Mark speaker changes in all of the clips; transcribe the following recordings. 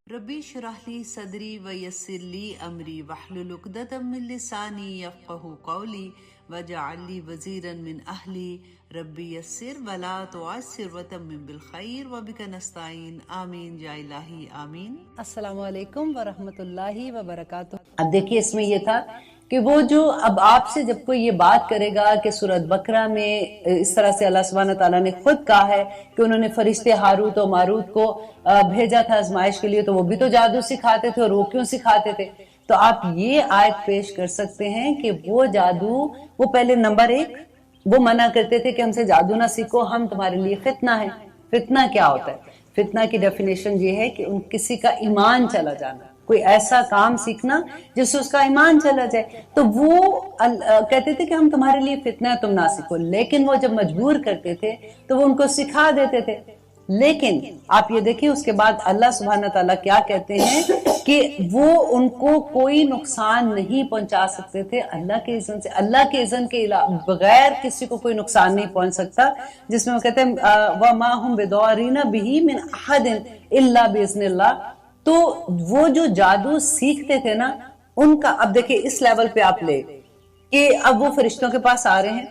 Speaker 1: ربی شرح لی صدری ویسر لی امری واحلل عقدۃ من لسانی یفقہوا قولی واجعل لی وزیرا من اہلی ربی یسر ولا تعسر وتمم بالخیر وبک نستعین آمین یا الہی آمین۔
Speaker 2: السلام علیکم ورحمۃ اللہ وبرکاتہ۔ اب دیکھیے اس میں یہ تھا کہ وہ جو اب آپ سے جب کوئی یہ بات کرے گا کہ سورۃ بقرہ میں اس طرح سے اللہ سبحانہ تعالیٰ نے خود کہا ہے کہ انہوں نے فرشتے ہاروت و ماروت کو بھیجا تھا آزمائش کے لیے، تو وہ بھی تو جادو سکھاتے تھے، اور وہ کیوں سکھاتے تھے؟ تو آپ یہ آیت پیش کر سکتے ہیں کہ وہ جادو، وہ پہلے نمبر ایک وہ منع کرتے تھے کہ ہم سے جادو نہ سیکھو، ہم تمہارے لیے فتنہ ہے۔ فتنہ کیا ہوتا ہے؟ فتنہ کی ڈیفینیشن یہ ہے کہ کسی کا ایمان چلا جانا، کوئی ایسا کام سیکھنا جس سے اس کا ایمان چلا جائے۔ تو وہ کہتے تھے کہ ہم تمہارے لیے فتنہ ہے، تم نہ سیکھو، لیکن وہ جب مجبور کرتے تھے تو وہ ان کو سکھا دیتے تھے۔ لیکن آپ یہ دیکھیں اس کے بعد اللہ سبحانہ تعالیٰ کیا کہتے ہیں کہ وہ ان کو کوئی نقصان نہیں پہنچا سکتے تھے اللہ کے اذن سے۔ اللہ کے اذن کے بغیر کسی کو کوئی نقصان نہیں پہنچ سکتا، جس میں وہ کہتے ہیں وَمَا هُمْ بِضَارِّينَ بِهِ مِنْ أَحَدٍ إِلَّا بِإِذْنِ اللَّهِ۔ تو وہ جو جادو سیکھتے تھے نا ان کا، اب دیکھیں اس لیول پہ آپ لے کہ اب وہ فرشتوں کے پاس آ رہے ہیں،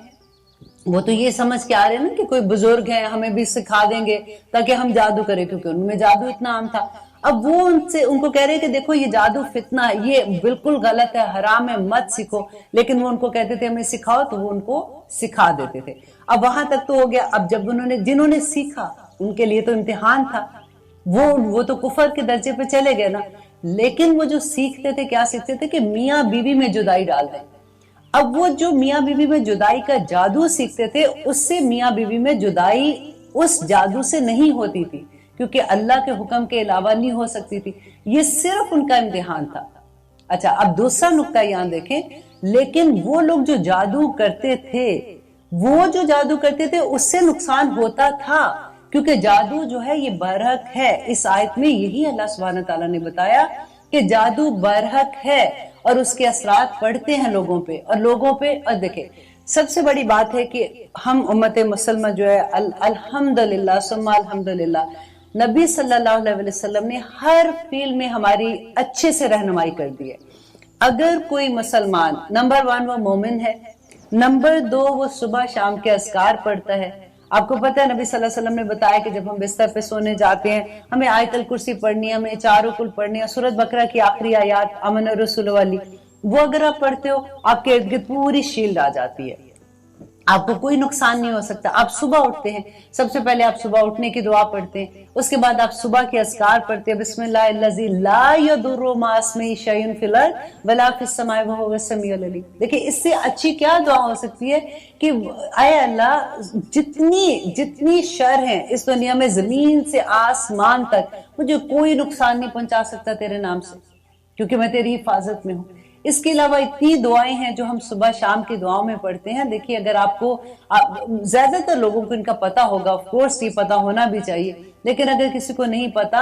Speaker 2: وہ تو یہ سمجھ کے آ رہے ہیں نا کہ کوئی بزرگ ہیں ہمیں بھی سکھا دیں گے تاکہ ہم جادو کریں، کیونکہ ان میں جادو اتنا عام تھا۔ اب وہ ان کو کہہ رہے ہیں کہ دیکھو یہ جادو فتنہ ہے، یہ بالکل غلط ہے، حرام ہے، مت سیکھو، لیکن وہ ان کو کہتے تھے ہمیں سکھاؤ، تو وہ ان کو سکھا دیتے تھے۔ اب وہاں تک تو ہو گیا۔ اب جب جنہوں نے سیکھا ان کے لیے تو امتحان تھا، وہ تو کفر کے درجے پہ چلے گئے نا، لیکن وہ جو سیکھتے تھے کیا سیکھتے تھے کہ میاں بیوی میں جدائی ڈال دیں۔ اب وہ جو میاں بیوی میں جدائی کا جادو سیکھتے تھے، اس سے میاں بیوی میں جدائی اس جادو سے نہیں ہوتی تھی، کیونکہ اللہ کے حکم کے علاوہ نہیں ہو سکتی تھی۔ یہ صرف ان کا امتحان تھا۔ اچھا، اب دوسرا نقطہ یہاں دیکھیں، لیکن وہ لوگ جو جادو کرتے تھے، اس سے نقصان ہوتا تھا، کیونکہ جادو جو ہے یہ برحق ہے۔ اس آیت میں یہی اللہ سبحانہ تعالیٰ نے بتایا کہ جادو برحق ہے اور اس کے اثرات پڑتے ہیں لوگوں پہ اور دیکھیں سب سے بڑی بات ہے کہ ہم امت مسلمہ جو ہے الحمدللہ ثم الحمدللہ، نبی صلی اللہ علیہ وسلم نے ہر فیلڈ میں ہماری اچھے سے رہنمائی کر دی ہے۔ اگر کوئی مسلمان نمبر 1 وہ مومن ہے، نمبر 2 وہ صبح شام کے اذکار پڑھتا ہے۔ آپ کو پتہ ہے نبی صلی اللہ علیہ وسلم نے بتایا کہ جب ہم بستر پہ سونے جاتے ہیں ہمیں آیت الکرسی پڑھنی ہے، ہمیں چاروں کل پڑھنی ہے، سورۃ بقرہ کی آخری آیات امن الرسول والی، وہ اگر آپ پڑھتے ہو آپ کے ارد گرد پوری شیلڈ آ جاتی ہے، آپ کو کوئی نقصان نہیں ہو سکتا۔ آپ صبح اٹھتے ہیں، سب سے پہلے آپ صبح اٹھنے کی دعا پڑھتے ہیں، اس کے بعد آپ صبح کے اذکار پڑھتے ہیں، بسم اللہ الذی لا یضر مع اسمہ شیء فی الارض ولا فی السماء وهو السمیع العلیم۔ دیکھیں اس سے اچھی کیا دعا ہو سکتی ہے کہ اے اللہ جتنی شر ہیں اس دنیا میں، زمین سے آسمان تک، مجھے کوئی نقصان نہیں پہنچا سکتا تیرے نام سے، کیونکہ میں تیری حفاظت میں ہوں۔ اس کے علاوہ اتنی دعائیں ہیں جو ہم صبح شام کی دعاؤں میں پڑھتے ہیں۔ دیکھیے اگر آپ کو، زیادہ تر لوگوں کو ان کا پتہ ہوگا، آف کورس یہ پتہ ہونا بھی چاہیے، لیکن اگر کسی کو نہیں پتہ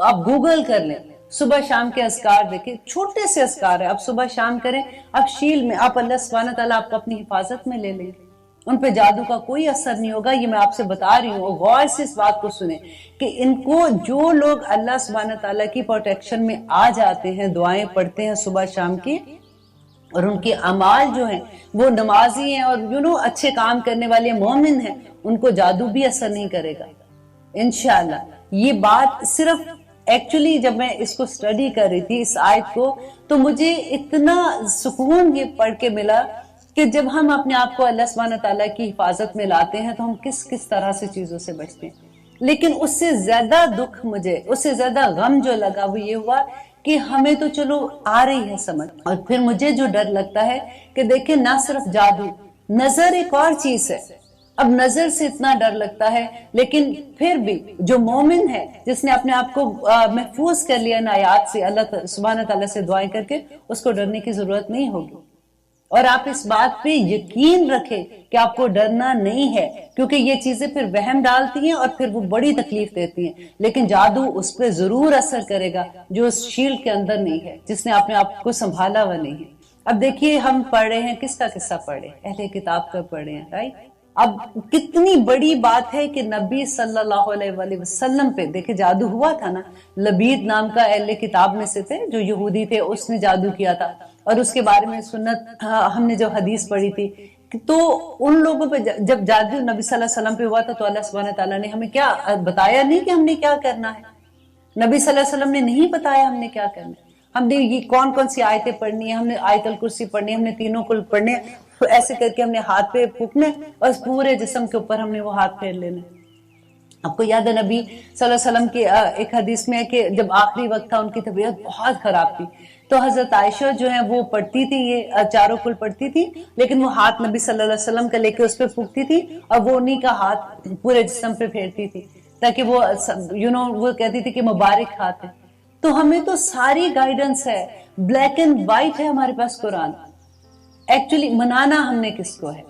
Speaker 2: آپ گوگل کر لیں، صبح شام کے اذکار دیکھیں، چھوٹے سے اذکار ہے، آپ صبح شام کریں، آپ شیل میں آپ اللہ سبحانہ تعالیٰ آپ کو اپنی حفاظت میں لے لیں، ان پہ جادو کا کوئی اثر نہیں ہوگا۔ یہ میں آپ سے بتا رہی ہوں، غور سے اس بات کو سنیں کہ ان کو جو لوگ اللہ سبحانہ تعالیٰ کی پروٹیکشن میں آ جاتے ہیں، دعائیں پڑھتے ہیں صبح شام کی، اور ان کے اعمال جو ہیں وہ نمازی ہیں اور اچھے کام کرنے والے مومن ہیں، ان کو جادو بھی اثر نہیں کرے گا انشاءاللہ۔ یہ بات صرف ایکچولی جب میں اس کو سٹڈی کر رہی تھی اس آیت کو، تو مجھے اتنا سکون یہ پڑھ کے ملا کہ جب ہم اپنے آپ کو اللہ سبحانہ تعالیٰ کی حفاظت میں لاتے ہیں تو ہم کس طرح سے چیزوں سے بچتے ہیں۔ لیکن اس سے زیادہ دکھ مجھے، اس سے زیادہ غم جو لگا وہ یہ ہوا کہ ہمیں تو چلو آ رہی ہے سمجھ، اور پھر مجھے جو ڈر لگتا ہے کہ دیکھیں نہ صرف جادو، نظر ایک اور چیز ہے۔ اب نظر سے اتنا ڈر لگتا ہے، لیکن پھر بھی جو مومن ہے جس نے اپنے آپ کو محفوظ کر لیا ان آیات سے، اللہ سبحانہ تعالیٰ سے دعائیں کر کے، اس کو ڈرنے کی ضرورت نہیں ہوگی۔ اور آپ اس بات پہ یقین رکھیں کہ آپ کو ڈرنا نہیں ہے، کیونکہ یہ چیزیں پھر وہم ڈالتی ہیں اور پھر وہ بڑی تکلیف دیتی ہیں، لیکن جادو اس پہ ضرور اثر کرے گا جو اس شیلڈ کے اندر نہیں ہے، جس نے اپنے آپ کو سنبھالا ہوا نہیں ہے۔ اب دیکھیے ہم پڑھ رہے ہیں، کس کا قصہ پڑھ رہے ہیں؟ اہل کتاب کا پڑھ رہے ہیں، رائٹ؟ اب کتنی بڑی بات ہے کہ نبی صلی اللہ علیہ وسلم پہ دیکھیں جادو ہوا تھا نا. لبید نام کا اہل کتاب میں سے تھے جو یہودی تھے, اس نے جادو کیا تھا, اور اس کے بارے میں سنت ہم نے جو حدیث پڑھی تھی, تو ان لوگوں پہ جب جادو نبی صلی اللہ علیہ وسلم پہ ہوا تھا تو اللہ سبحانہ تعالیٰ نے ہمیں کیا بتایا نہیں کہ ہم نے کیا کرنا ہے. نبی صلی اللہ علیہ وسلم نے نہیں بتایا ہم نے کیا کرنا ہے. ہم نے یہ کون کون سی آیتیں پڑھنی ہیں, ہم نے آیت الکرسی پڑھنی ہے, ہم نے تینوں کل پڑھنے, ایسے کر کے ہم نے ہاتھ پہ پھونکنے اور پورے جسم کے اوپر ہم نے وہ ہاتھ پھیر لینے. آپ کو یاد ہے نبی صلی اللہ علیہ وسلم کی ایک حدیث میں ہے کہ جب آخری وقت تھا ان کی طبیعت بہت خراب تھی, تو حضرت عائشہ جو ہے وہ پڑھتی تھی, یہ چاروں کل پڑھتی تھی, لیکن وہ ہاتھ نبی صلی اللہ علیہ وسلم کا لے کے اس پہ پھونکتی تھی اور وہ انہی کا ہاتھ پورے جسم پہ پھیرتی تھی, تاکہ وہ وہ کہتی تھی کہ مبارک ہاتھ ہے. تو ہمیں تو ساری گائیڈنس ہے, بلیک اینڈ وائٹ ہے ہمارے پاس قرآن. ایکچولی منانا ہم نے کس کو ہے,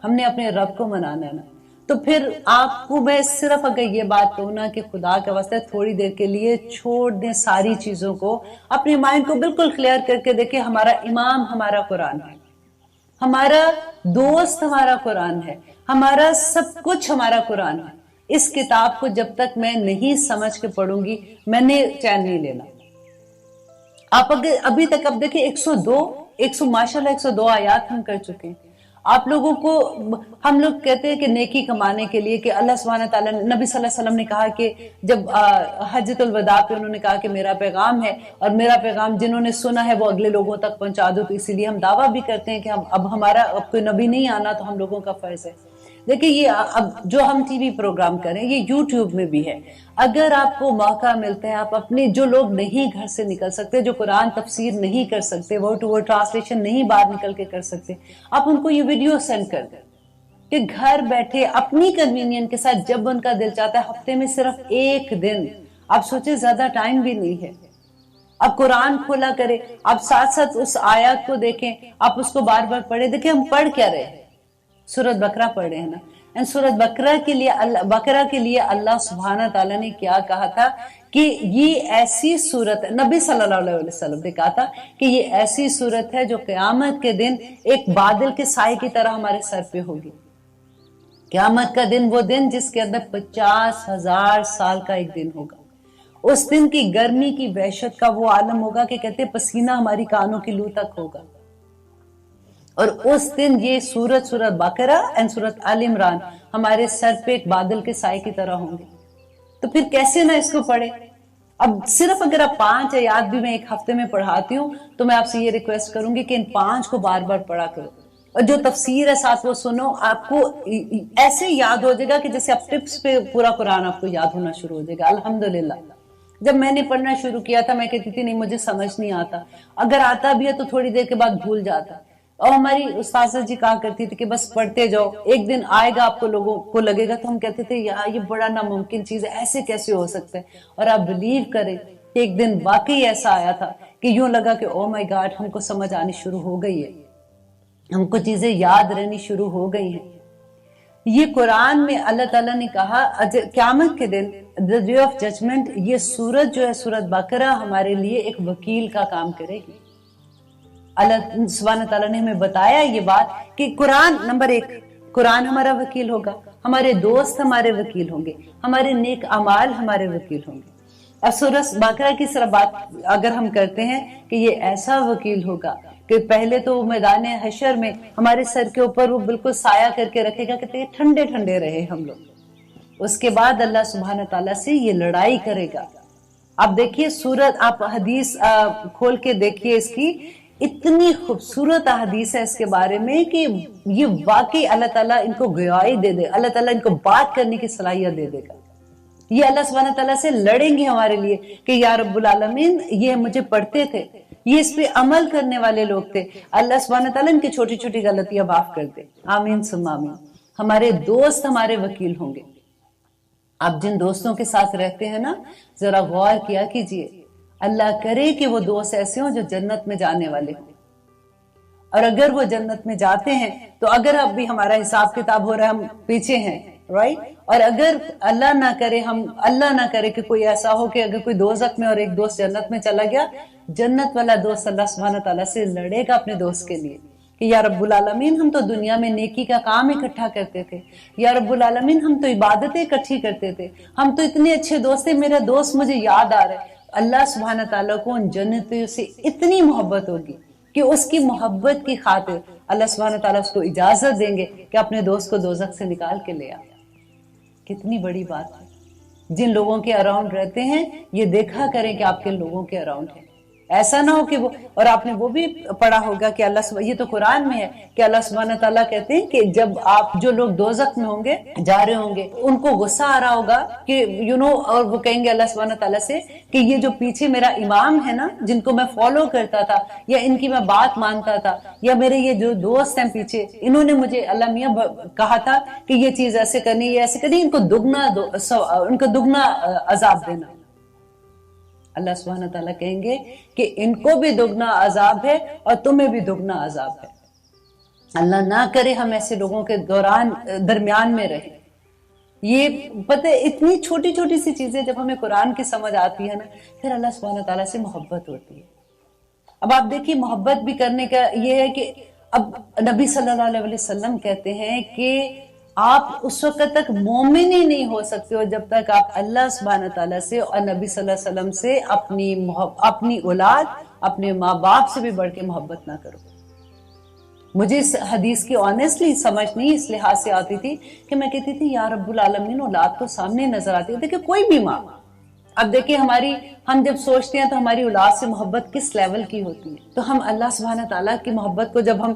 Speaker 2: ہم نے اپنے رب کو منانا ہے نا. تو پھر آپ کو میں صرف اگر یہ بات کہوں نا کہ خدا کا واسطہ تھوڑی دیر کے لیے چھوڑ دیں ساری چیزوں کو, اپنے مائنڈ کو بالکل کلیئر کر کے دیکھیں ہمارا امام ہمارا قرآن ہے, ہمارا دوست ہمارا قرآن ہے, ہمارا سب کچھ ہمارا قرآن ہے. اس کتاب کو جب تک میں نہیں سمجھ کے پڑھوں گی میں نے چین نہیں لینا. آپ اگر ابھی تک اب دیکھیں 102 ماشاءاللہ 102 آیات ہم کر چکے ہیں. آپ لوگوں کو ہم لوگ کہتے ہیں کہ نیکی کمانے کے لیے کہ اللہ سبحانہ تعالیٰ نبی صلی اللہ علیہ وسلم نے کہا کہ جب حجۃ الوداع پہ انہوں نے کہا کہ میرا پیغام ہے اور میرا پیغام جنہوں نے سنا ہے وہ اگلے لوگوں تک پہنچا دو, تو اسی لیے ہم دعویٰ بھی کرتے ہیں کہ اب ہمارا کوئی نبی نہیں آنا تو ہم لوگوں کا فرض ہے. دیکھیں یہ اب جو ہم ٹی وی پروگرام کریں یہ یوٹیوب میں بھی ہے. اگر آپ کو موقع ملتا ہے, آپ اپنے جو لوگ نہیں گھر سے نکل سکتے, جو قرآن تفسیر نہیں کر سکتے, ورڈ ٹو ورڈ ٹرانسلیشن نہیں باہر نکل کے کر سکتے, آپ ان کو یہ ویڈیو سینڈ کر دیں کہ گھر بیٹھے اپنی کنوینئنٹ کے ساتھ جب ان کا دل چاہتا ہے, ہفتے میں صرف ایک دن, آپ سوچیں زیادہ ٹائم بھی نہیں ہے, اب قرآن کھولا کرے, آپ ساتھ ساتھ اس آیات کو دیکھیں, آپ اس کو بار بار پڑھیں. دیکھیں ہم پڑھ کیا رہے ہیں, سورۃ بقرہ پڑھ رہے ہیں نا. سورۃ بقرہ کے لیے اللہ سبحانہ تعالیٰ نے کیا کہا تھا کہ یہ ایسی صورت ہے, نبی صلی اللہ علیہ وسلم نے کہا تھا کہ یہ ایسی صورت ہے جو قیامت کے دن ایک بادل کے سائے کی طرح ہمارے سر پہ ہوگی. قیامت کا دن وہ دن جس کے اندر 50,000 سال کا ایک دن ہوگا. اس دن کی گرمی کی وحشت کا وہ عالم ہوگا کہ کہتے پسینہ ہماری کانوں کی لو تک ہوگا. اور اس دن یہ سورت بقرہ اور سورت آل عمران ہمارے سر پہ ایک بادل کے سائے کی طرح ہوں گے. تو پھر کیسے نہ اس کو پڑھے. اب صرف اگر آپ 5 آیات بھی میں ایک ہفتے میں پڑھاتی ہوں تو میں آپ سے یہ ریکویسٹ کروں گی کہ ان 5 کو بار بار پڑھا کرو, اور جو تفسیر ہے ساتھ وہ سنو. آپ کو ایسے یاد ہو جائے گا کہ جیسے آپ ٹپس پہ پورا قرآن آپ کو یاد ہونا شروع ہو جائے گا. الحمدللہ جب میں نے پڑھنا شروع کیا تھا میں کہتی تھی نہیں مجھے سمجھ نہیں آتا, اگر آتا بھی ہے تو تھوڑی دیر کے بعد بھول جاتا. اور ہماری استاذہ جی کہا کرتی تھی کہ بس پڑھتے جاؤ, ایک دن آئے گا آپ کو لوگوں کو لگے گا. تو ہم کہتے تھے یار یہ بڑا ناممکن چیز ہے, ایسے کیسے ہو سکتا ہے. اور آپ بلیو کریں کہ ایک دن واقعی ایسا آیا تھا کہ یوں لگا کہ او مائی گاڈ ہم کو سمجھ آنی شروع ہو گئی ہے, ہم کو چیزیں یاد رہنی شروع ہو گئی ہیں. یہ قرآن میں اللہ تعالیٰ نے کہا قیامت کے دن the day of judgment یہ سورت جو ہے سورت بقرہ ہمارے لیے ایک وکیل کا کام کرے گی. اللہ سبحانہ تعالیٰ نے ہمیں بتایا یہ بات کہ قرآن نمبر 1 قرآن ہمارا وکیل ہوگا, ہمارے دوست ہمارے وکیل ہوں گے, ہمارے نیک اعمال ہمارے وکیل ہوں گے. اب سورۃ بقرہ کی صرف بات اگر ہم کرتے ہیں کہ یہ ایسا وکیل ہوگا کہ پہلے تو میدان حشر میں ہمارے سر کے اوپر وہ بالکل سایہ کر کے رکھے گا کہ ٹھنڈے ٹھنڈے رہے ہم لوگ. اس کے بعد اللہ سبحانہ تعالیٰ سے یہ لڑائی کرے گا. آپ دیکھیے سورت, آپ حدیث کھول کے دیکھیے, اس کی اتنی خوبصورت حدیث ہے اس کے بارے میں کہ یہ واقعی اللہ تعالیٰ ان کو گواہی دے دے, اللہ تعالیٰ ان کو بات کرنے کی صلاحیت دے دے گا. یہ اللہ سبحانہ تعالیٰ سے لڑیں گے ہمارے لیے کہ یا رب العالمین یہ مجھے پڑھتے تھے, یہ اس پہ عمل کرنے والے لوگ تھے, اللہ سبحانہ تعالیٰ ان کی چھوٹی چھوٹی غلطیاں معاف کر دے. آمین ثم آمین. ہمارے دوست ہمارے وکیل ہوں گے. آپ جن دوستوں کے ساتھ رہتے ہیں نا ذرا غور کیا کیجئے, اللہ کرے کہ وہ دوست ایسے ہوں جو جنت میں جانے والے ہوں. اور اگر وہ جنت میں جاتے ہیں تو اگر اب بھی ہمارا حساب کتاب ہو رہا ہے ہم پیچھے ہیں رائٹ, اور اگر اللہ نہ کرے کہ کوئی ایسا ہو کہ اگر کوئی دوزخ میں اور ایک دوست جنت میں چلا گیا, جنت والا دوست اللہ سبحانہ تعالیٰ سے لڑے گا اپنے دوست کے لیے کہ کہ یا رب العالمین ہم تو دنیا میں نیکی کا کام اکٹھا کرتے تھے، یا رب العالمین ہم تو عبادتیں اکٹھی کرتے تھے، ہم تو اتنے اچھے دوست تھے، میرا دوست مجھے یاد آ رہا ہے۔ اللہ سبحانہ تعالیٰ کو ان جنتیوں سے اتنی محبت ہوگی کہ اس کی محبت کی خاطر اللہ سبحانہ تعالیٰ اس کو اجازت دیں گے کہ اپنے دوست کو دوزخ سے نکال کے لے آ۔ کتنی بڑی بات ہے۔ جن لوگوں کے اراؤنڈ رہتے ہیں یہ دیکھا کریں کہ آپ کے لوگوں کے اراؤنڈ ہیں، ایسا نہ ہو کہ وہ، اور آپ نے وہ بھی پڑھا ہوگا کہ اللہ یہ تو قرآن میں ہے کہ اللہ سبحانہ تعالیٰ کہتے ہیں کہ جب آپ جو لوگ دوزخ میں ہوں گے، جا رہے ہوں گے، ان کو غصہ آ رہا ہوگا کہ اور وہ کہیں گے اللہ سبحانہ تعالیٰ سے کہ یہ جو پیچھے میرا امام ہے نا، جن کو میں فالو کرتا تھا یا ان کی میں بات مانتا تھا، یا میرے یہ جو دوست ہیں پیچھے، انہوں نے مجھے اللہ میاں کہا تھا کہ یہ چیز ایسے کرنی، یہ ایسے کرنی، ان کو دگنا عذاب دینا۔ اللہ سبحانہ تعالیٰ کہیں گے کہ ان کو بھی دگنا عذاب ہے اور تمہیں بھی دگنا عذاب ہے۔ اللہ نہ کرے ہم ایسے لوگوں کے درمیان میں رہیں۔ یہ پتہ اتنی چھوٹی چھوٹی سی چیزیں جب ہمیں قرآن کی سمجھ آتی ہے نا، پھر اللہ سبحانہ تعالیٰ سے محبت ہوتی ہے۔ اب آپ دیکھیے محبت بھی کرنے کا یہ ہے کہ اب نبی صلی اللہ علیہ وسلم کہتے ہیں کہ آپ اس وقت تک مومن ہی نہیں ہو سکتے ہو جب تک آپ اللہ سبحانہ تعالیٰ سے اور نبی صلی اللہ علیہ وسلم سے اپنی اولاد، اپنے ماں باپ سے بھی بڑھ کے محبت نہ کرو۔ مجھے اس حدیث کی آنیسٹلی سمجھ نہیں اس لحاظ سے آتی تھی کہ میں کہتی تھی یا رب العالمین اولاد تو سامنے نظر آتی ہے کہ کوئی بھی ماں، اب دیکھیں ہم جب سوچتے ہیں تو ہماری اولاد سے محبت کس لیول کی ہوتی ہے، تو ہم اللہ سبحانہ تعالیٰ کی محبت کو جب ہم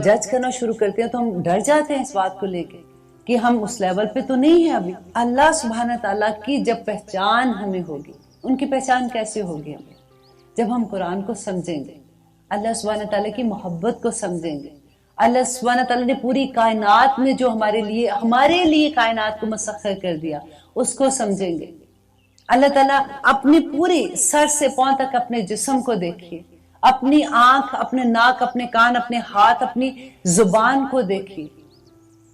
Speaker 2: جج کرنا شروع کرتے ہیں تو ہم ڈر جاتے ہیں اس بات کو لے کے کہ ہم اس لیول پہ تو نہیں ہیں ابھی۔ اللہ سبحانہ تعالیٰ کی جب پہچان ہمیں ہوگی، ان کی پہچان کیسے ہوگی ہمیں؟ جب ہم قرآن کو سمجھیں گے، اللہ سبحانہ تعالیٰ کی محبت کو سمجھیں گے، اللہ سبحانہ تعالیٰ نے پوری کائنات میں جو ہمارے لیے کائنات کو مسخر کر دیا اس کو سمجھیں گے۔ اللہ تعالیٰ اپنی پوری سر سے پاؤں تک اپنے جسم کو دیکھیے، اپنی آنکھ، اپنے ناک، اپنے کان، اپنے ہاتھ، اپنی زبان کو دیکھیے۔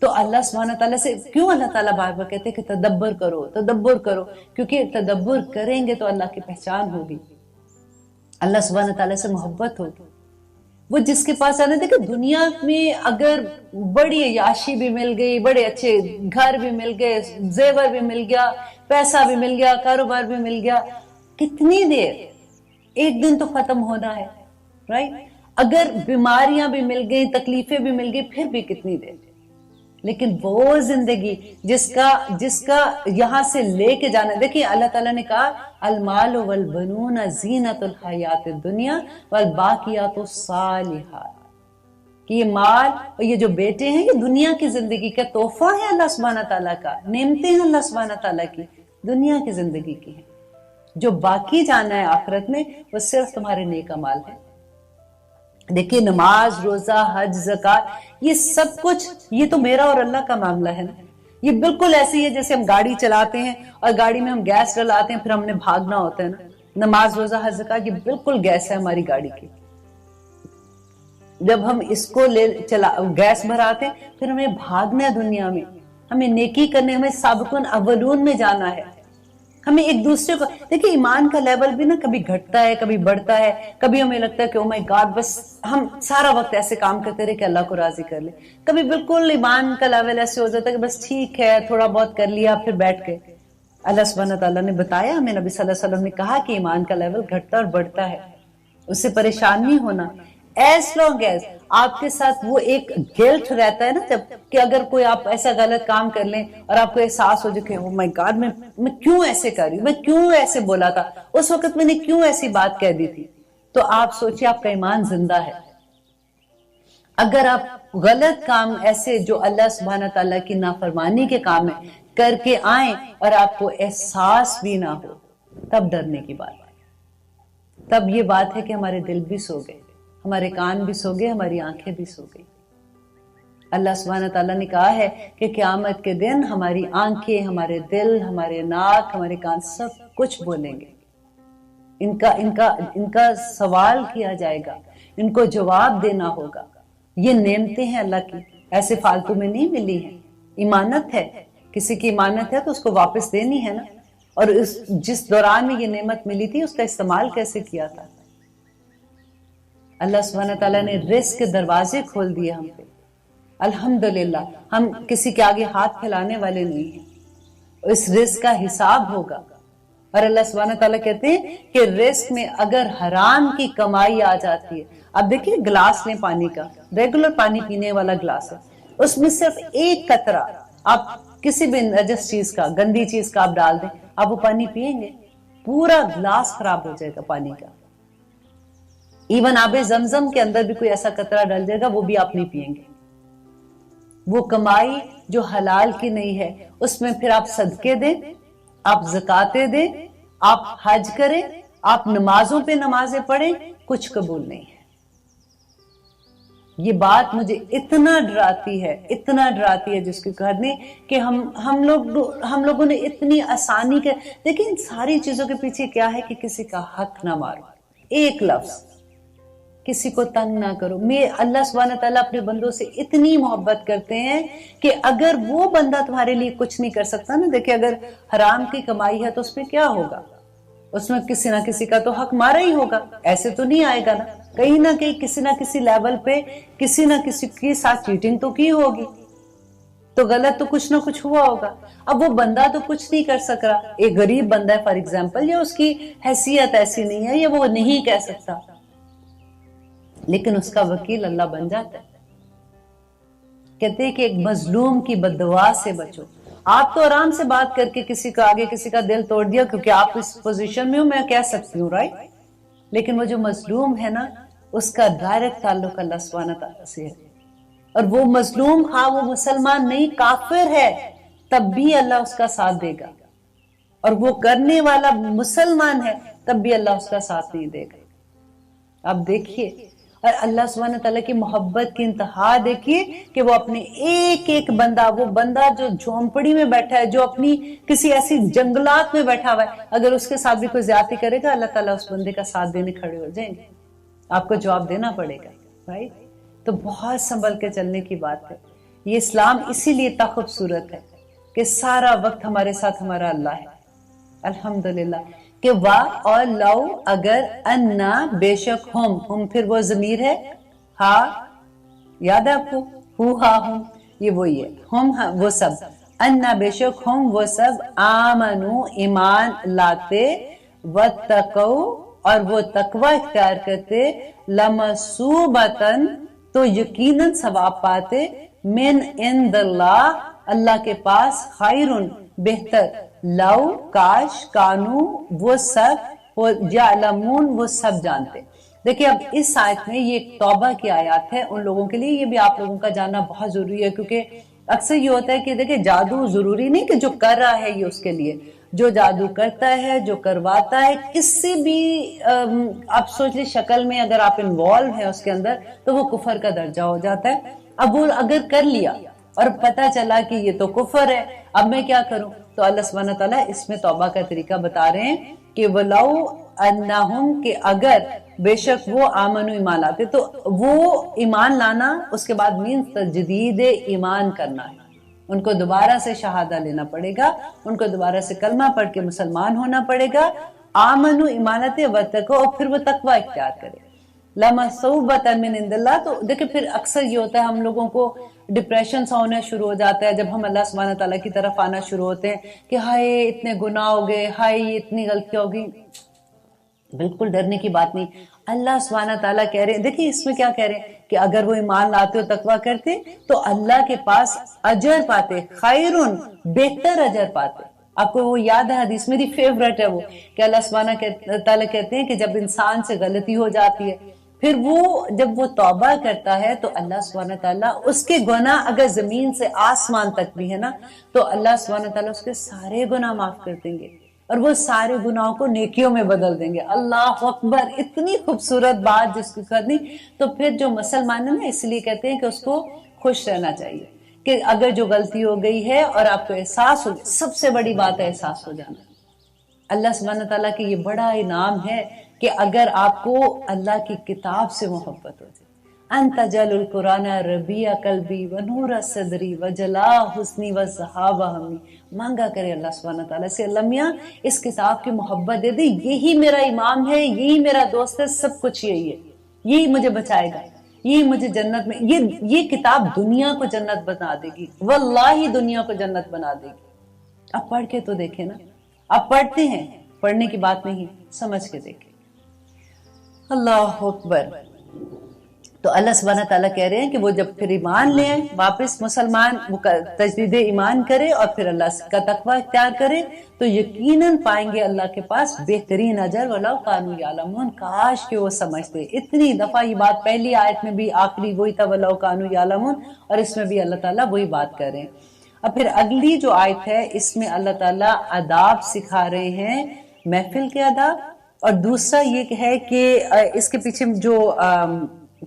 Speaker 2: تو اللہ سبحانہ تعالیٰ سے کیوں اللہ تعالیٰ بار بار کہتے ہیں کہ تدبر کرو، تدبر کرو، کیونکہ تدبر کریں گے تو اللہ کی پہچان ہوگی، اللہ سبحانہ تعالیٰ سے محبت ہوگی۔ وہ جس کے پاس آنے تھے کہ دنیا میں اگر بڑی عیاشی بھی مل گئی، بڑے اچھے گھر بھی مل گئے، زیور بھی مل گیا، پیسہ بھی مل گیا، کاروبار بھی مل گیا، کتنی دیر؟ ایک دن تو ختم ہونا ہے، رائٹ؟ اگر بیماریاں بھی مل گئی، تکلیفیں بھی مل گئی، پھر بھی کتنی دیر؟ لیکن وہ زندگی جس کا یہاں سے لے کے جانا، دیکھیں اللہ تعالیٰ نے کہا المال والبنون زینت الحیات الدنیا والباقیات الصالحات، کہ یہ مال اور یہ جو بیٹے ہیں یہ دنیا کی زندگی کا تحفہ ہے، اللہ سبحانہ تعالیٰ کا، نعمتیں ہیں اللہ سبحانہ تعالیٰ کی، دنیا کی زندگی کی ہیں۔ جو باقی جانا ہے آخرت میں وہ صرف تمہارے نیک اعمال ہے۔ دیکھیے نماز، روزہ، حج، زکوٰۃ، یہ سب کچھ یہ تو میرا اور اللہ کا معاملہ ہے نا۔ یہ بالکل ایسے ہی ہے جیسے ہم گاڑی چلاتے ہیں اور گاڑی میں ہم گیس ڈلاتے ہیں، پھر ہم نے بھاگنا ہوتا ہے نا۔ نماز، روزہ، حج، زکوٰۃ یہ بالکل گیس ہے ہماری گاڑی کی۔ جب ہم اس کو گیس بھراتے ہیں پھر ہمیں بھاگنا ہے دنیا میں، ہمیں نیکی کرنے، ہمیں سابقون اولون میں جانا ہے، ہمیں ایک دوسرے کو دیکھیں ایمان کا لیول بھی نا کبھی گھٹتا ہے، کبھی بڑھتا ہے، کبھی ہمیں لگتا ہے کہ او مائی گاڈ بس ہم سارا وقت ایسے کام کرتے رہے کہ اللہ کو راضی کر لے، کبھی بالکل ایمان کا لیول ایسے ہو جاتا ہے کہ بس ٹھیک ہے تھوڑا بہت کر لیا پھر بیٹھ گئے۔ اللہ سبحانہ تعالیٰ نے بتایا ہمیں، نبی صلی اللہ علیہ وسلم نے کہا کہ ایمان کا لیول گھٹتا اور بڑھتا ہے، اس سے پریشان نہیں ہونا۔ ایز لانگ ایز آپ کے ساتھ وہ ایک گلٹ رہتا ہے نا، جب کہ اگر کوئی آپ ایسا غلط کام کر لیں اور آپ کو احساس ہو جائے کہ او مائی گاڈ میں کیوں ایسے کر رہی ہوں، میں کیوں ایسے بولا تھا اس وقت، میں نے کیوں ایسی بات کہہ دی تھی، تو آپ سوچیں آپ کا ایمان زندہ ہے۔ اگر آپ غلط کام ایسے جو اللہ سبحانہ تعالیٰ کی نافرمانی کے کام ہے کر کے آئیں اور آپ کو احساس بھی نہ ہو، تب ڈرنے کی بات ہے، تب یہ بات ہے کہ ہمارے دل بھی سو گئے، ہمارے کان بھی سو گئے، ہماری آنکھیں بھی سو گئی۔ اللہ سبحانہ تعالیٰ نے کہا ہے کہ قیامت کے دن ہماری آنکھیں، ہمارے دل، ہمارے ناک، ہمارے کان سب کچھ بولیں گے، ان کا سوال کیا جائے گا، ان کو جواب دینا ہوگا۔ یہ نعمتیں ہیں اللہ کی، ایسے فالتو میں نہیں ملی ہیں، امانت ہے، کسی کی امانت ہے تو اس کو واپس دینی ہے نا، اور جس دوران میں یہ نعمت ملی تھی اس کا استعمال کیسے کیا تھا۔ اللہ سبحانہ تعالیٰ نے رزق کے دروازے کھول دیے ہم پہ، الحمدللہ۔ ہم کسی کے آگے ہاتھ پھیلانے والے نہیں ہیں، اس رزق کا حساب ہوگا۔ اور اللہ سبحانہ تعالیٰ کہتے ہیں کہ رزق میں اگر حرام کی کمائی آ جاتی ہے، اب دیکھیں گلاس لیں پانی کا، ریگولر پانی پینے والا گلاس ہے، اس میں صرف ایک قطرہ آپ کسی بھی نجس چیز کا، گندی چیز کا آپ ڈال دیں، آپ وہ پانی پیئیں گے، پورا گلاس خراب ہو جائے گا پانی کا۔ ایون آب زمزم کے اندر بھی کوئی ایسا قطرہ ڈل جائے گا، وہ بھی آپ نہیں پیئیں گے۔ وہ کمائی جو حلال کی نہیں ہے، اس میں پھر آپ صدقے دیں، آپ زکاتیں دیں، آپ حج کریں، آپ نمازوں پہ نمازیں پڑھیں، کچھ قبول نہیں ہے۔ یہ بات مجھے اتنا ڈراتی ہے جس کی کرنی کہ ہم لوگوں نے اتنی آسانی کے، دیکھیں ان ساری چیزوں کے پیچھے کیا ہے کہ کسی کا حق نہ مارو، ایک لفظ، کسی کو تنگ نہ کرو۔ اللہ سبحانہ تعالیٰ اپنے بندوں سے اتنی محبت کرتے ہیں کہ اگر وہ بندہ تمہارے لیے کچھ نہیں کر سکتا نا، دیکھیں اگر حرام کی کمائی ہے تو اس میں کیا ہوگا، اس میں کسی نہ کسی کا تو حق مارا ہی ہوگا، ایسے تو نہیں آئے گا نا، کہیں نہ کہیں کسی نہ کسی لیول پہ کسی نہ کسی کے ساتھ چیٹنگ تو کی ہوگی، تو غلط تو کچھ نہ کچھ ہوا ہوگا۔ اب وہ بندہ تو کچھ نہیں کر سک رہا، ایک غریب بندہ ہے فار ایگزامپل، یا اس کی حیثیت ایسی نہیں ہے یا وہ نہیں کہہ سکتا، لیکن اس کا وکیل اللہ بن جاتا ہے۔ کہتے ہیں کہ ایک مظلوم کی بددعا سے بچو۔ آپ تو آرام سے بات کر کے کسی کا آگے کسی کا دل توڑ دیا کیونکہ آپ اس پوزیشن میں ہو، میں کہہ سکتی ہوں، رائٹ؟ لیکن وہ جو مظلوم ہے نا، اس کا ڈائریکٹ تعلق اللہ سبحانہ تعالیٰ سے ہے، اور وہ مظلوم ہاں وہ مسلمان نہیں کافر ہے تب بھی اللہ اس کا ساتھ دے گا، اور وہ کرنے والا مسلمان ہے تب بھی اللہ اس کا ساتھ نہیں دے گا۔ اب دیکھیے، اور اللہ سبحانہ تعالیٰ کی محبت کی انتہا دیکھیے کہ وہ اپنے ایک بندہ، وہ بندہ جو جھونپڑی میں بیٹھا ہے، جو اپنی کسی ایسی جنگلات میں بیٹھا ہوا ہے، اگر اس کے ساتھ بھی کوئی زیادتی کرے گا، اللہ تعالیٰ اس بندے کا ساتھ دینے کھڑے ہو جائیں گے، آپ کو جواب دینا پڑے گا، رائٹ؟ تو بہت سنبھل کے چلنے کی بات ہے۔ یہ اسلام اسی لیے اتنا خوبصورت ہے کہ سارا وقت ہمارے ساتھ ہمارا اللہ ہے، الحمدللہ۔ کہ واہ اور لو، اگر، انا، بے شک، ہم پھر وہ ضمیر ہے، ہاں یاد ہے آپ کو، ہاں ہم، یہ وہی ہے، ہم وہ سب، انا بے شک ہم وہ سب، آمنو ایمان لاتے، واتقو اور وہ تقوی اختیار کرتے، لمثوبتن تو یقیناً ثواب پاتے، من عند اللہ کے پاس، خیرن بہتر، لو کاش، کانو وہ سب، یعلمون وہ سب جانتے۔ دیکھیں اب اس آیت میں یہ ایک توبہ کی آیات ہے ان لوگوں کے لیے، یہ بھی آپ لوگوں کا جاننا بہت ضروری ہے، کیونکہ اکثر یہ ہوتا ہے کہ دیکھیں جادو ضروری نہیں کہ جو کر رہا ہے یہ اس کے لیے، جو جادو کرتا ہے، جو کرواتا ہے، کسی بھی آپ سوچ لیں شکل میں اگر آپ انوالو ہیں اس کے اندر تو وہ کفر کا درجہ ہو جاتا ہے۔ اب وہ اگر کر لیا اور پتہ چلا کہ یہ تو کفر ہے، اب میں کیا کروں؟ تو اللہ سبحانہ تعالیٰ اس میں توبہ کا طریقہ بتا رہے ہیں کہ وَلَوْ أَنَّهُمْ کہ اگر بے شک وہ آمنو ایمان لاتے، تو وہ ایمان لانا اس کے بعد مینس تجدید ایمان کرنا ہے، ان کو دوبارہ سے شہادہ لینا پڑے گا، ان کو دوبارہ سے کلمہ پڑھ کے مسلمان ہونا پڑے گا، آمنو ایمانت وتقو، اور پھر وہ تقوی اختیار کرے، لمثوبۃ من عند اللہ۔ تو دیکھیں پھر اکثر یہ ہوتا ہے ہم لوگوں کو ڈپریشن سا ہونا شروع ہو جاتا ہے جب ہم اللہ سبحانہ تعالیٰ کی طرف آنا شروع ہوتے ہیں کہ ہائے اتنے گناہ ہو گئے، ہائے یہ اتنی غلطیاں ہو گئی۔ بالکل ڈرنے کی بات نہیں، اللہ سبحانہ تعالیٰ کہہ رہے ہیں، دیکھیں اس میں کیا کہہ رہے ہیں کہ اگر وہ ایمان لاتے اور تقوی کرتے تو اللہ کے پاس اجر پاتے، خیرن بہتر اجر پاتے۔ آپ کو وہ یاد ہے حدیث، میری فیورٹ ہے وہ، کہ اللہ سبحانہ تعالیٰ کہتے ہیں کہ جب انسان سے غلطی ہو جاتی ہے پھر وہ جب وہ توبہ کرتا ہے تو اللہ سبحانہ تعالیٰ اس کے گناہ اگر زمین سے آسمان تک بھی ہے نا تو اللہ سبحانہ تعالیٰ اس کے سارے گناہ معاف کر دیں گے اور وہ سارے گناہوں کو نیکیوں میں بدل دیں گے۔ اللہ اکبر، اتنی خوبصورت بات جس کی کرنی۔ تو پھر جو مسلمان ہے نا، اس لیے کہتے ہیں کہ اس کو خوش رہنا چاہیے کہ اگر جو غلطی ہو گئی ہے اور آپ کو احساس ہو، سب سے بڑی بات ہے احساس ہو جانا۔ اللہ سبحانہ تعالیٰ کی یہ بڑا انعام ہے کہ اگر آپ کو اللہ کی کتاب سے محبت ہو جائے، انت جل القرآن ربیع قلبی و نور صدری و جلا حسنی و ذہاب ہمی، مانگا کرے اللہ سبحانہ تعالیٰ سے، اللہ میاں اس کتاب کی محبت دے دے، یہی میرا امام ہے، یہی میرا دوست ہے، سب کچھ یہی ہے، یہی مجھے بچائے گا، یہ مجھے جنت میں، یہ کتاب دنیا کو جنت بنا دے گی، واللہ دنیا کو جنت بنا دے گی۔ اب پڑھ کے تو دیکھیں نا، اب پڑھتے ہیں، پڑھنے کی بات نہیں، سمجھ کے دیکھیں۔ اللہ اکبر۔ تو اللہ سبحانہ تعالیٰ کہہ رہے ہیں کہ وہ جب پھر ایمان لے آئیں، واپس مسلمان تجدید ایمان کرے اور پھر اللہ کا تقوی اختیار کرے، تو یقیناً پائیں گے اللہ کے پاس بہترین اجر، وَلَوْ كَانُوا يَعْلَمُونَ، کاش کہ وہ سمجھتے۔ اتنی دفعہ یہ بات پہلی آیت میں بھی آخری وہی تھا وَلَوْ كَانُوا يَعْلَمُونَ، اور اس میں بھی اللہ تعالیٰ وہی بات کر رہے ہیں۔ اب پھر اگلی جو آیت ہے اس میں اللہ تعالیٰ آداب سکھا رہے ہیں، محفل کے آداب، اور دوسرا یہ ہے کہ اس کے پیچھے جو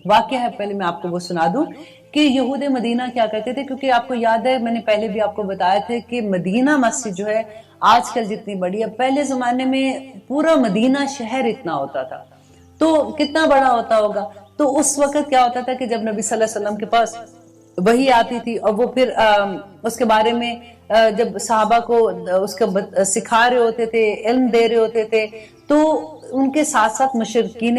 Speaker 2: واقعہ ہے پہلے میں آپ کو وہ سنا دوں کہ یہود مدینہ کیا کرتے تھے، کیونکہ آپ کو یاد ہے میں نے پہلے بھی آپ کو بتایا تھا کہ مدینہ مسجد جو ہے آج کل جتنی بڑی ہے، پہلے زمانے میں پورا مدینہ شہر اتنا ہوتا تھا، تو کتنا بڑا ہوتا ہوگا۔ تو اس وقت کیا ہوتا تھا کہ جب نبی صلی اللہ علیہ وسلم کے پاس وحی آتی تھی اور وہ پھر اس کے بارے میں جب صحابہ کو اس کا سکھا رہے ہوتے تھے، علم دے رہے ہوتے تھے، تو ان کے ساتھ ساتھ مشرکین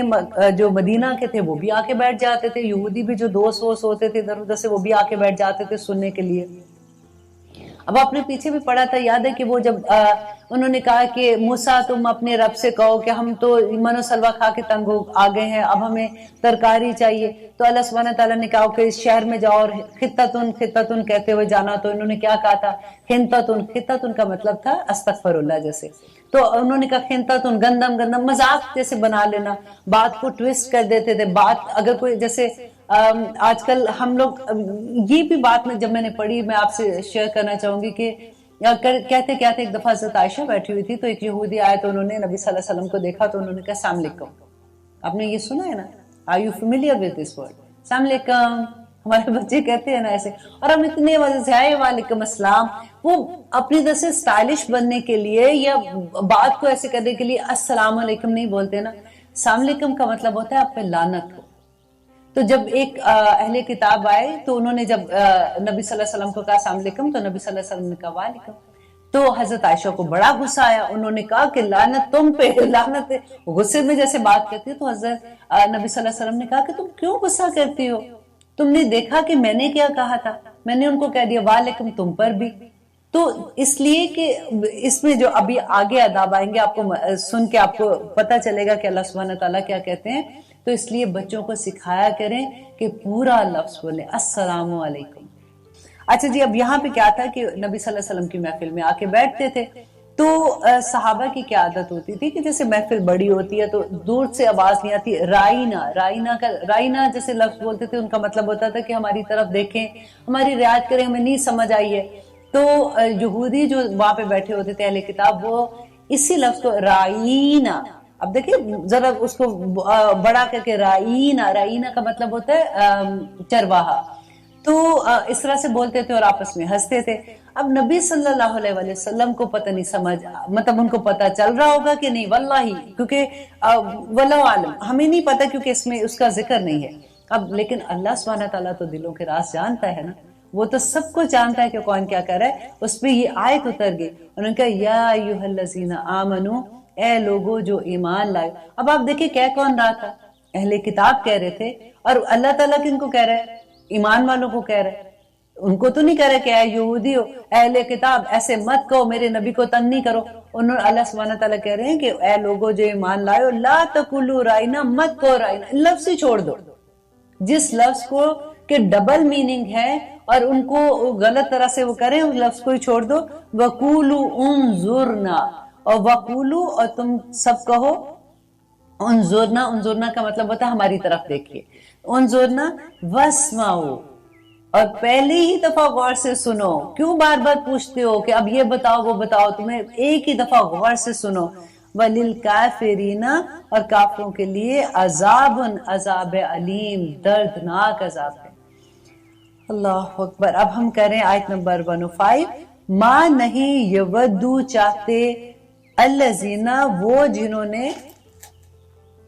Speaker 2: جو مدینہ کے تھے وہ بھی آ کے بیٹھ جاتے تھے، یہودی بھی جو دوست ووست ہوتے تھے ادھر ادھر سے وہ بھی آ کے بیٹھ جاتے تھے سننے کے لیے۔ اب آپ نے پیچھے بھی پڑھا تھا، یاد ہے کہ وہ جب انہوں نے کہا کہ موسیٰ تم اپنے رب سے کہو کہ ہم تو من و سلوہ کھا کے تنگ آ گئے ہیں، اب ہمیں ترکاری چاہیے، تو اللہ سبحانہ تعالیٰ نے کہا کہ اس شہر میں جاؤ اور خطتن خطتن کہتے ہوئے جانا، تو انہوں نے کیا کہا تھا؟ خنتتن، خطتن کا مطلب تھا استغفر اللہ جیسے، تو انہوں نے کہا خنتتن، گندم گندم، مذاق جیسے بنا لینا، بات کو ٹویسٹ کر دیتے تھے، بات اگر کوئی جیسے آج کل ہم لوگ یہ بھی بات میں جب میں نے پڑھی میں آپ سے شیئر کرنا چاہوں گی کہ کہتے ایک دفعہ حضرت عائشہ بیٹھی ہوئی تھی تو ایک یہودی آئے تو انہوں نے نبی صلی اللہ علیہ وسلم کو دیکھا تو انہوں نے کہا السلام علیکم۔ آپ نے یہ سنا ہے نا، are you familiar with this word؟ السلام علیکم، ہمارے بچے کہتے ہیں نا ایسے، اور ہم اتنے وجہ سے آئے وعلیکم السلام، وہ اپنی طرح سے سٹائلش بننے کے لیے یا بات کو ایسے کرنے کے لیے السلام علیکم نہیں بولتے نا۔ السلام علیکم کا مطلب ہوتا ہے آپ پہ لعنت ہو۔ تو جب ایک اہل کتاب آئے تو انہوں نے جب نبی صلی اللہ علیہ وسلم کو کہا السلام علیکم، تو نبی صلی اللہ علیہ وسلم نے کہا وعلیکم، تو حضرت عائشہ کو بڑا غصہ آیا، انہوں نے کہا کہ لعنت تم پہ، لعنت، غصے میں جیسے بات کرتی ہے، تو حضرت نبی صلی اللہ علیہ وسلم نے کہا کہ تم کیوں غصہ کرتی ہو، تم نے دیکھا کہ میں نے کیا کہا تھا، میں نے ان کو کہہ دیا وعلیکم تم پر بھی۔ تو اس لیے کہ اس میں جو ابھی آگے آداب آئیں گے آپ کو سن کے آپ کو پتہ چلے گا کہ اللہ سبحانہ تعالیٰ کیا کہتے ہیں، تو اس لیے بچوں کو سکھایا کریں کہ پورا لفظ بولیں السلام علیکم۔ اچھا جی، اب یہاں پہ کیا تھا کہ نبی صلی اللہ علیہ وسلم کی محفل میں آ کے بیٹھتے تھے، تو صحابہ کی کیا عادت ہوتی تھی کہ جیسے محفل بڑی ہوتی ہے تو دور سے آواز نہیں آتی، رائنا جیسے لفظ بولتے تھے، ان کا مطلب ہوتا تھا کہ ہماری طرف دیکھیں، ہماری رعایت کریں، ہمیں نہیں سمجھ آئی ہے۔ تو یہودی جو وہاں پہ بیٹھے ہوتے تھے اہل کتاب، وہ اسی لفظ کو رائنا، اب دیکھیں ذرا اس کو بڑا کر کے رائنا کا مطلب ہوتا ہے چرواہا، تو اس طرح سے بولتے تھے اور آپس میں ہنستے تھے۔ اب نبی صلی اللہ علیہ وسلم کو پتہ نہیں سمجھ، مطلب ان کو پتہ چل رہا ہوگا کہ نہیں، واللہ، کیونکہ واللہ عالم، ہمیں نہیں پتہ کیونککہ اس میں اس کا ذکر نہیں ہے۔ اب لیکن اللہ سبحانہ تعالیٰ تو دلوں کے راز جانتا ہے نا، وہ تو سب کو جانتا ہے کہ کون کیا کر رہا ہے۔ اس پہ یہ آیت اتر گئی، انہوں نے کہا یا ایھا الذین آمنو، اے لوگو جو ایمان لائے۔ اب آپ دیکھیں کہہ کون رہا تھا؟ اہل کتاب کہہ رہے تھے، اور اللہ تعالیٰ کن کو کہہ رہے ہیں؟ ایمان والوں کو کہہ رہے ہیں، ان کو تو نہیں کہہ رہے کہ اے یہودی ہو، اہل کتاب ایسے مت کہو، میرے نبی کو تنگ نہیں کرو۔ انہوں اللہ سبحانہ تعالیٰ کہہ رہے ہیں کہ اے لوگو جو ایمان لائے ہو، لا تقولوا رائنا، مت کہو رائنا، لفظ ہی چھوڑ دو، جس لفظ کو کہ ڈبل میننگ ہے اور ان کو غلط طرح سے وہ کریں، اس لفظ کو ہی چھوڑ دو۔ وقولوا انظرنا، اور وقولو، اور تم سب کہو انظرنا، انظرنا کا مطلب ہوتا ہے ہماری طرف دیکھیے، انظرنا واسمعوا، اور پہلی ہی دفعہ غور سے سنو، کیوں بار بار پوچھتے ہو کہ اب یہ بتاؤ وہ بتاؤ، تمہیں ایک ہی دفعہ غور سے سنو۔ وَلِلْكَافِرِينَ، اور کافروں کے لیے عذاب علیم، دردناک عذاب ہے۔ اللہ اکبر۔ اب ہم کریں آیت نمبر 105۔ ماں نہیں یودو چاہتے، الذین، وہ جنہوں نے،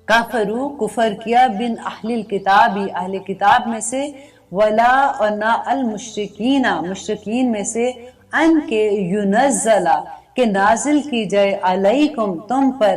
Speaker 2: کافرو، کفر کیا، بن اہل الکتاب، اہل کتاب میں سے، ولا، اور نہ، المشرکین، مشرکین میں سے، ان کے، ینزل، کہ نازل کی جائے، علیکم، تم پر،